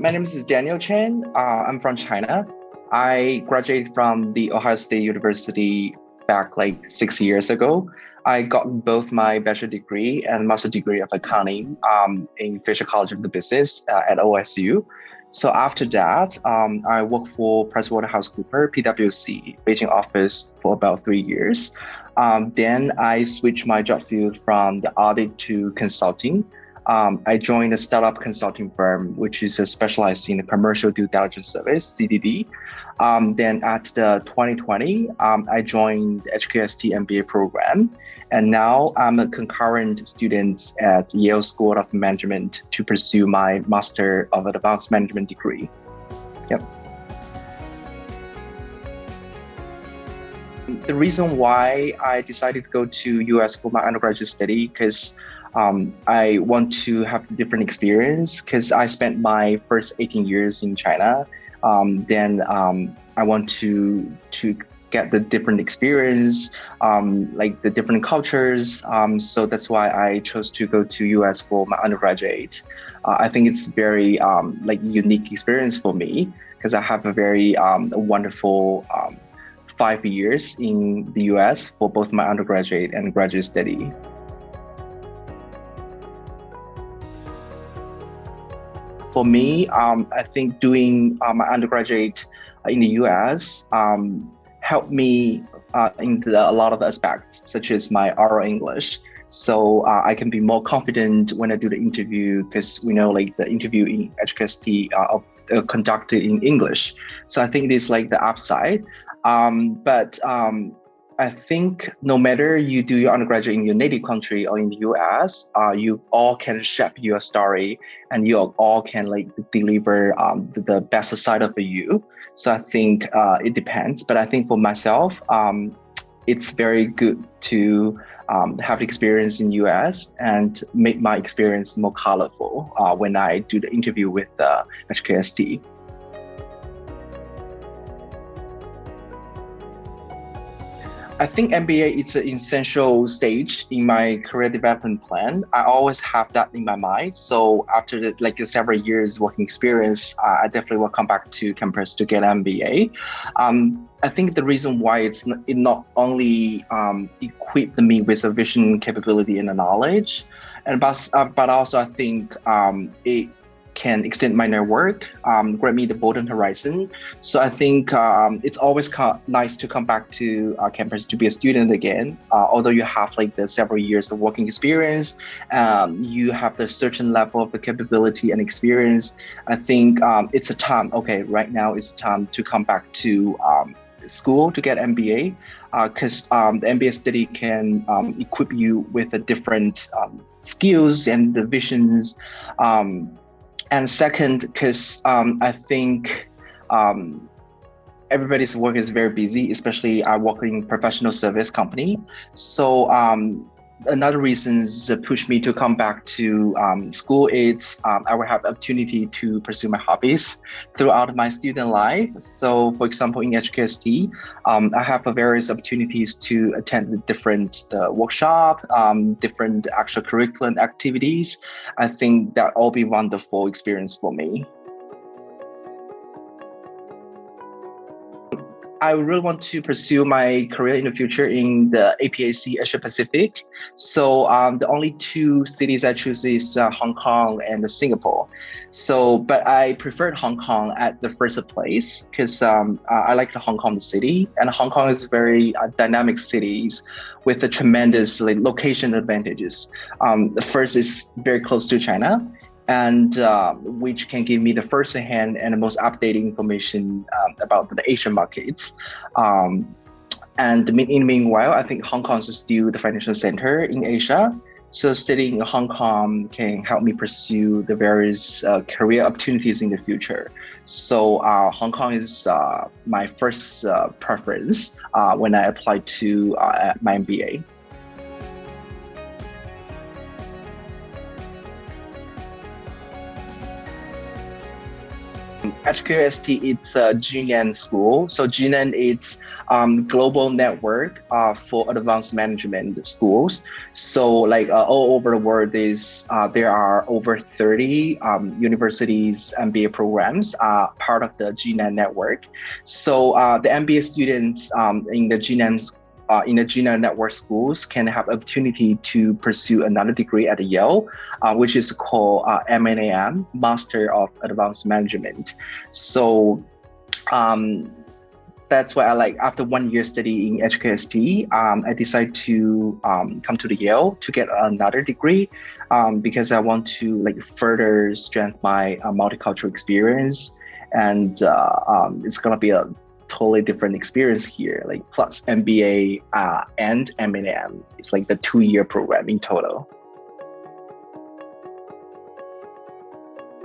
My name is Daniel Chen. I'm from China. I graduated from the Ohio State University back like 6 years ago. I got both my bachelor degree and master degree of accounting in Fisher College of the Business at OSU. So after that, I worked for PricewaterhouseCoopers, PwC, Beijing office for about 3 years. Then I switched my job field from the audit to consulting. I joined a startup consulting firm, which is specialized in the commercial due diligence service, CDD. Then at the 2020, I joined the HKUST MBA program. And now I'm a concurrent student at Yale School of Management to pursue my Master of Advanced Management degree. Yep. The reason why I decided to go to US for my undergraduate study, because I want to have a different experience because I spent my first 18 years in China. Then I want to get the different experience, like the different cultures. So that's why I chose to go to US for my undergraduate. I think it's very like unique experience for me because I have a very wonderful 5 years in the US for both my undergraduate and graduate study. For me, I think doing my undergraduate in the US helped me in a lot of aspects, such as my oral English. So I can be more confident when I do the interview because we know like the interview in HKUST conducted in English. So I think it is like the upside. But I think no matter you do your undergraduate in your native country or in the US, you all can shape your story and you all can like deliver the best side of you. So I think it depends. But I think for myself, it's very good to have the experience in US and make my experience more colorful when I do the interview with HKUST. I think MBA is an essential stage in my career development plan. I always have that in my mind. So after the several years working experience, I definitely will come back to campus to get an MBA. I think the reason why it not only equipped me with a vision, capability, and a knowledge, but also I think it can extend my network, grant me the broadened horizon. So I think it's always nice to come back to campus to be a student again. Although you have like the several years of working experience, you have the certain level of the capability and experience. I think it's a time, okay, right now is the time to come back to school to get MBA, because the MBA study can equip you with the different skills and the visions. And second, because I think everybody's work is very busy, especially I work in professional service company. So another reason that pushed me to come back to school is I will have opportunity to pursue my hobbies throughout my student life. So for example, in HKUST, I have various opportunities to attend different workshop, different actual curriculum activities. I think that all be wonderful experience for me. I really want to pursue my career in the future in the APAC Asia Pacific. So the only two cities I choose is Hong Kong and Singapore. So, but I preferred Hong Kong at the first place because I like the Hong Kong city, and Hong Kong is very dynamic cities with a tremendous location advantages. The first is very close to China, and which can give me the first-hand and the most updated information about the Asian markets. And in the meanwhile, I think Hong Kong is still the financial center in Asia. So studying in Hong Kong can help me pursue the various career opportunities in the future. So Hong Kong is my first preference when I apply to my MBA. HKUST, it's a GNAM school. So GNAM is global network for advanced management schools. So like all over the world, there are over 30 universities MBA programs part of the GNAM network. So the MBA students in the GNAM network schools can have opportunity to pursue another degree at Yale, which is called MAM, Master of Advanced Management. So that's why after 1 year studying HKUST, I decided to come to the Yale to get another degree because I want to further strengthen my multicultural experience, and it's gonna be a totally different experience here, plus MBA and MAM. It's like the 2-year program in total.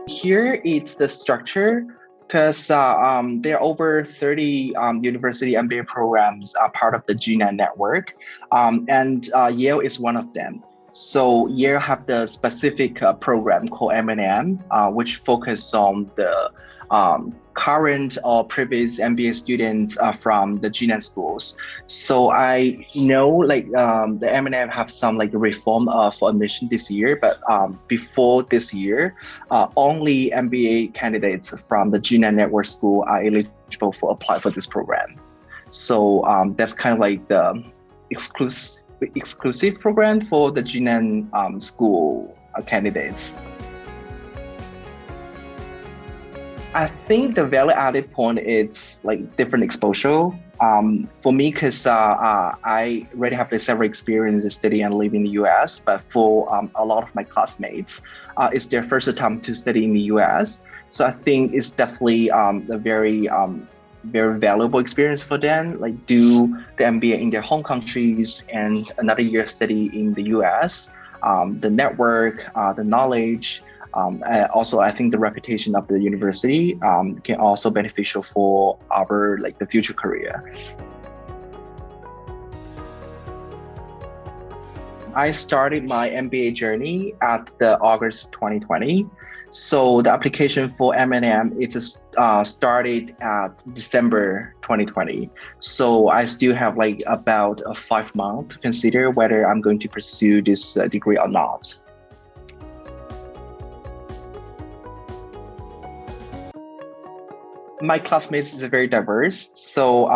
Here it's the structure, because there are over 30 university MBA programs part of the GNAM network, and Yale is one of them. So Yale have the specific program called MAM, which focus on the current or previous MBA students from the GNAM schools. So I know the MAM have some reform for admission this year, but before this year, only MBA candidates from the GNAM network school are eligible for apply for this program. So that's kind of like the exclusive program for the GNAM school candidates. I think the value added point is different exposure. For me, because I already have several experiences studying and living in the US, but for a lot of my classmates, it's their first time to study in the US. So I think it's definitely a very valuable experience for them, do the MBA in their home countries and another year study in the US. The network, the knowledge, also, I think the reputation of the university can also beneficial for our the future career. I started my MBA journey at the August 2020. So the application for MAM started at December 2020. So I still have about 5 months to consider whether I'm going to pursue this degree or not. My classmates is very diverse. So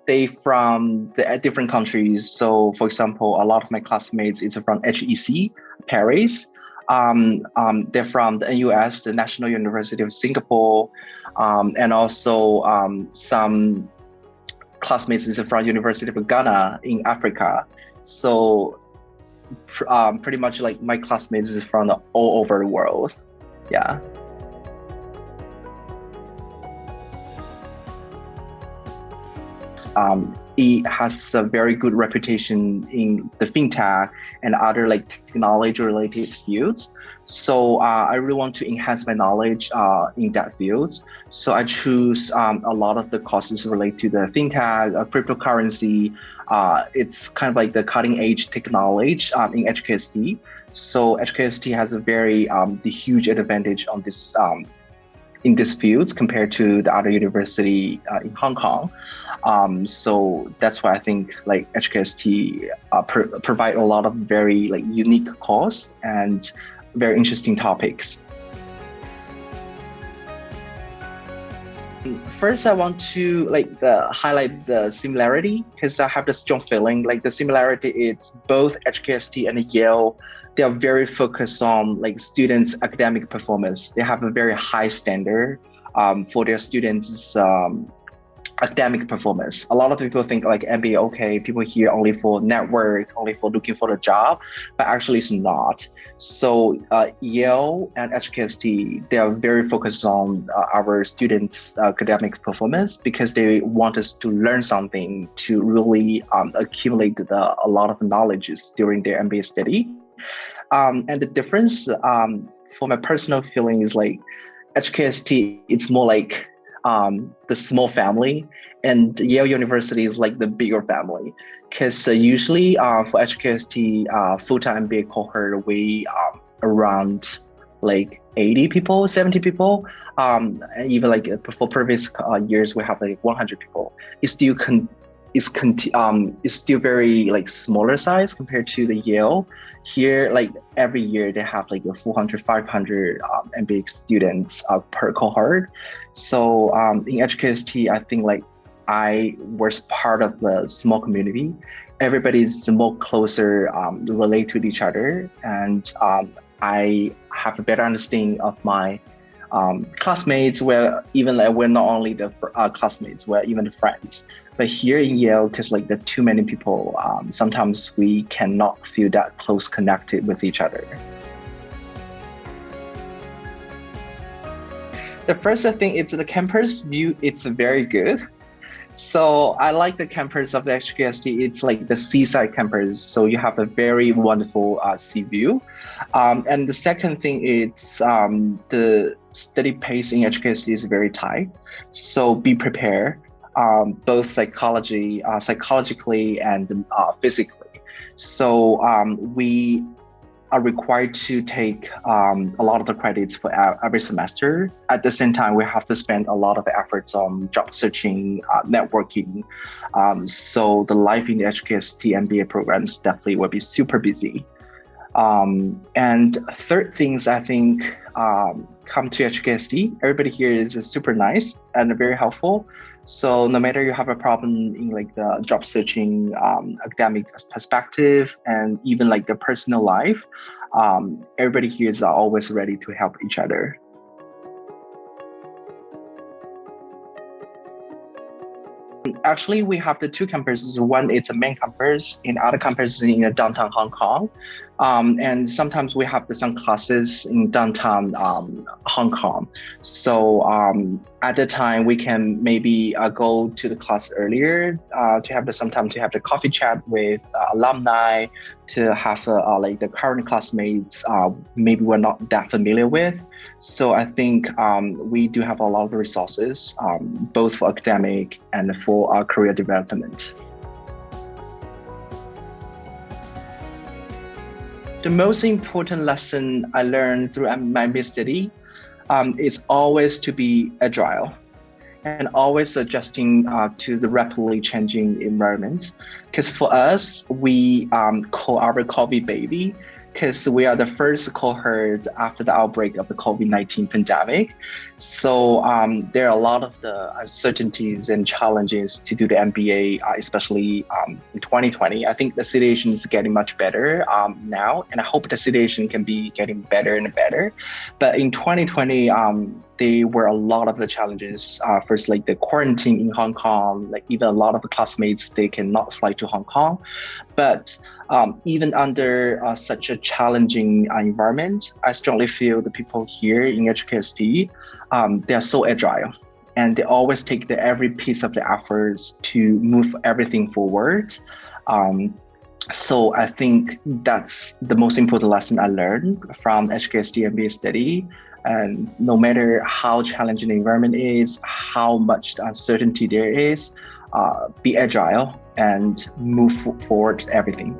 they from the different countries. So for example, a lot of my classmates is from HEC, Paris. They're from the NUS, the National University of Singapore. And also some classmates is from University of Ghana in Africa. So pretty much my classmates is from all over the world. Yeah. It has a very good reputation in the fintech and other technology-related fields. So I really want to enhance my knowledge in that fields. So I choose a lot of the courses related to the fintech, cryptocurrency. It's kind of the cutting-edge technology in HKUST. So HKUST has a very the huge advantage on this in these fields compared to the other university in Hong Kong. So that's why I think HKUST provide a lot of very unique course and very interesting topics. First, I want to highlight the similarity, because I have the strong feeling the similarity is both HKUST and Yale. They are very focused on students' academic performance. They have a very high standard for their students' academic performance. A lot of people think MBA, okay, people here only for network, only for looking for the job, but actually it's not. So Yale and HKUST, they are very focused on our students' academic performance, because they want us to learn something, to really accumulate a lot of knowledges during their MBA study. And the difference for my personal feeling is HKUST, it's more the small family, and Yale University is the bigger family. Because usually for HKUST full-time MBA cohort, we around 80 people, 70 people. Even like before previous years, we have like 100 people. It's still it's still very like smaller size compared to the Yale. Here, like every year they have like a 400, 500 MBA students per cohort. So in HKUST, I think like I was part of the small community. Everybody's more closer relate with each other, and I have a better understanding of my classmates, where even like we're not only the classmates, we're even the friends. But here in Yale, because like there are too many people, sometimes we cannot feel that close connected with each other. The first thing is the campus view. It's very good. So I like the campus of the HKUST. It's like the seaside campus. So you have a very wonderful sea view. And the second thing is the study pace in HKUST is very tight. So be prepared, both psychologically and physically. So we are required to take a lot of the credits for every semester. At the same time, we have to spend a lot of efforts on job searching, networking. So the life in the HKUST MBA programs definitely will be super busy. And third things, I think, come to HKUST. Everybody here is super nice and very helpful. So no matter you have a problem in like the job searching, academic perspective, and even like the personal life, everybody here is always ready to help each other. Actually, we have the two campuses. One is a main campus, and other campus is in downtown Hong Kong. And sometimes we have some classes in downtown Hong Kong. So at the time, we can maybe go to the class earlier to have some time to have the coffee chat with alumni, to have like the current classmates maybe we're not that familiar with. So I think we do have a lot of resources, both for academic and for career development. The most important lesson I learned through my MBA study is always to be agile and always adjusting to the rapidly changing environment. Because for us, we call our COVID baby, because we are the first cohort after the outbreak of the COVID-19 pandemic. So there are a lot of the uncertainties and challenges to do the MBA, especially in 2020. I think the situation is getting much better now, and I hope the situation can be getting better and better. But in 2020, there were a lot of the challenges. First, like the quarantine in Hong Kong, like even a lot of the classmates, they cannot fly to Hong Kong. But even under such a challenging environment, I strongly feel the people here in HKUST, they are so agile, and they always take every piece of the efforts to move everything forward. So I think that's the most important lesson I learned from HKUST MBA study. And no matter how challenging the environment is, how much uncertainty there is, be agile and move forward everything.